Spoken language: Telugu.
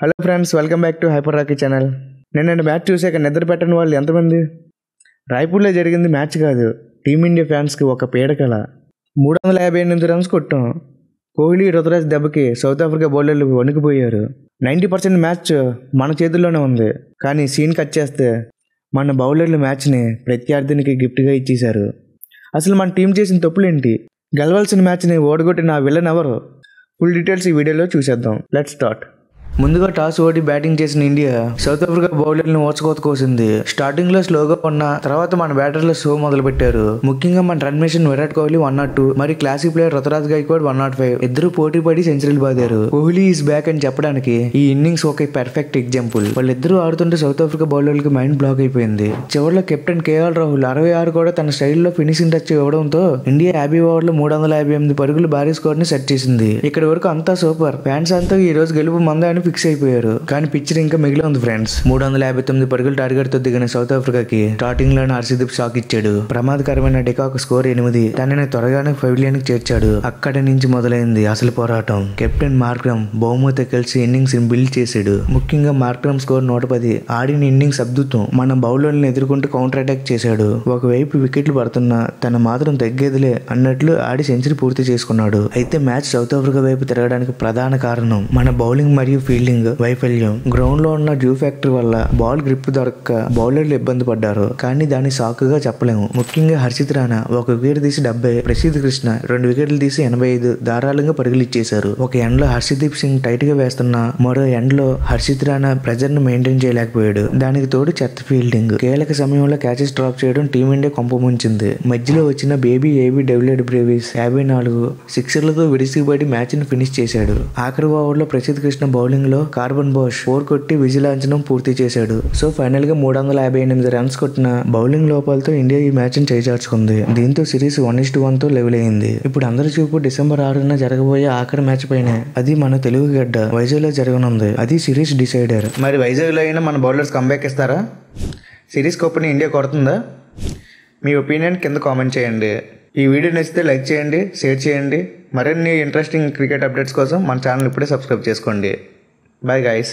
Hello friends, welcome back to hyper Rocky channel. నిన్న మ్యాచ్ చూసాక నిద్ర పెట్టని వాళ్ళు ఎంతమంది? రాయ్పూర్లో జరిగింది మ్యాచ్ కాదు, టీమిండియా ఫ్యాన్స్కి ఒక పీడకల. 358 రన్స్ కొట్టాం. కోహ్లీ, రుతురాజ్ దెబ్బకి సౌత్ ఆఫ్రికా బౌలర్లు వణికిపోయారు. 90% మ్యాచ్ మన చేతుల్లోనే ఉంది. కానీ సీన్ కట్ చేస్తే మన బౌలర్లు మ్యాచ్ని ప్రత్యర్థినికి గిఫ్ట్గా ఇచ్చేశారు. అసలు మన టీం చేసిన తప్పులేంటి? గెలవాల్సిన మ్యాచ్ని ఓడగొట్టిన ఆ విలన్ ఎవరు? ఫుల్ డీటెయిల్స్ ఈ వీడియోలో చూసేద్దాం. Let's start. ముందుగా టాస్ ఓడి బ్యాటింగ్ చేసిన ఇండియా సౌత్ ఆఫ్రికా బౌలర్లను ఓచకోత కోసింది. స్టార్టింగ్ లో స్లోగా ఉన్న తర్వాత మన బ్యాటర్లు షో మొదలు పెట్టారు. ముఖ్యంగా మన రన్ మెషిన్ విరాట్ కోహ్లీ 102, మరి క్లాసిక్ ప్లేయర్ రుతురాజ్ గైక్వాడ్ 105 ఇద్దరు పోటీ పడి సెంచరీలు బాదారు. కోహ్లీ ఈజ్ బ్యాక్ అని చెప్పడానికి ఈ ఇన్నింగ్స్ ఒక పర్ఫెక్ట్ ఎగ్జాంపుల్. వాళ్ళిద్దరూ ఆడుతుంటే సౌత్ ఆఫ్రికా బౌలర్లకు మైండ్ బ్లాక్ అయిపోయింది. చివరిలో కెప్టెన్ కేఎల్ రాహుల్ 66 కూడా తన స్టైల్లో ఫినిషింగ్ టచ్ ఇవ్వడంతో ఇండియా 50 ఓవర్లో 358 పరుగులు భారీ స్కోర్ ని సెట్ చేసింది. ఇక్కడ వరకు అంతా సూపర్. ఫ్యాన్స్ అంతా ఈ రోజు గెలుపు మందా అని ఫిక్స్ అయిపోయారు. కానీ పిక్చర్ ఇంకా మిగిలి ఉంది ఫ్రెండ్స్. 359 పరుగులు టార్గెట్ తో దిగిన సౌత్ ఆఫ్రికాకి స్టార్టింగ్ లోనే హర్షదీప్ షాక్ ఇచ్చాడు. ప్రమాదకరమైన డికాక్ స్కోర్ 8. తనని త్వరగానే పవిలియన్ కి చేర్చాడు. అక్కడి నుంచి మొదలైంది అసలు పోరాటం. కెప్టెన్ మార్క్రమ్ బహుమతి కలిసి ఇన్నింగ్స్ ని బిల్డ్ చేశాడు. ముఖ్యంగా మార్క్రమ్ స్కోర్ 110. ఆడిన ఇన్నింగ్స్ అద్భుతం. మన బౌలర్లను ఎదుర్కొంటూ కౌంటర్ అటాక్ చేశాడు. ఒకవైపు వికెట్లు పడుతున్నా తన మాత్రం తగ్గేదిలే అన్నట్లు ఆడి సెంచరీ పూర్తి చేసుకున్నాడు. అయితే మ్యాచ్ సౌత్ ఆఫ్రికా వైపు తిరగడానికి ప్రధాన కారణం మన బౌలింగ్ మరియు ఫీల్డింగ్ వైఫల్యం. గ్రౌండ్ లో ఉన్న డ్యూ ఫ్యాక్టరీ వల్ల బాల్ గ్రిప్ దొరక్క బౌలర్లు ఇబ్బంది పడ్డారు. కానీ దాన్ని సాకుగా చెప్పలేము. ముఖ్యంగా హర్షిత్ రాణా ఒక వికెట్ తీసి 70, ప్రసిద్ధ్ కృష్ణ 2 వికెట్లు తీసి 85 ధారాళంగా పరుగులు ఇచ్చేశారు. ఒక ఎండ్ లో హర్షదీప్ సింగ్ టైట్ గా వేస్తున్నా మరో ఎండ్ లో హర్షిత్ రాణా ప్రెజర్ ను మెయింటైన్ చేయలేకపోయాడు. దానికి తోడు చెత్త ఫీల్డింగ్. కీలక సమయంలో క్యాచెస్ డ్రాప్ చేయడం టీమిండియా కొంప ముంచింది. మధ్యలో వచ్చిన ఏబీ డబ్ల్యూడ్ బ్రేవిస్ 54 సిక్సర్లతో విడిసిపడి మ్యాచ్ ని ఫినిష్ చేశాడు. ఆఖరి ఓవర్ లో ప్రసిద్ధ్ కృష్ణ బౌలింగ్ లో కార్బన్ బోష్ 4 కొట్టి విజిలాంచడం పూర్తి చేశాడు. సో ఫైనల్ గా 358 రన్స్ కొట్టిన బౌలింగ్ లోపాలతో ఇండియా ఈ మ్యాచ్ ని చేజార్చుకుంది. దీంతో సిరీస్ 1-1 తో లెవెల్ అయింది. ఇప్పుడు అందరి చూపు డిసెంబర్ 6న జరగబోయే ఆఖరి మ్యాచ్ పైన. అది మన తెలుగు గడ్డ వైజాగ్ లో జరగనుంది. అది సిరీస్ డిసైడర్. మరి వైజాగ్ లో అయినా మన బౌలర్స్ కంబ్యాక్ ఇస్తారా? సిరీస్ కప్ని ఇండియా కొడుతుందా? మీ ఒపీనియన్ కింద కామెంట్ చేయండి. ఈ వీడియో నచ్చితే లైక్ చేయండి, షేర్ చేయండి. మరిన్ని ఇంట్రెస్టింగ్ క్రికెట్ అప్డేట్స్ కోసం మన ఛానల్ ఇప్పుడే సబ్స్క్రైబ్ చేసుకోండి. Bye guys.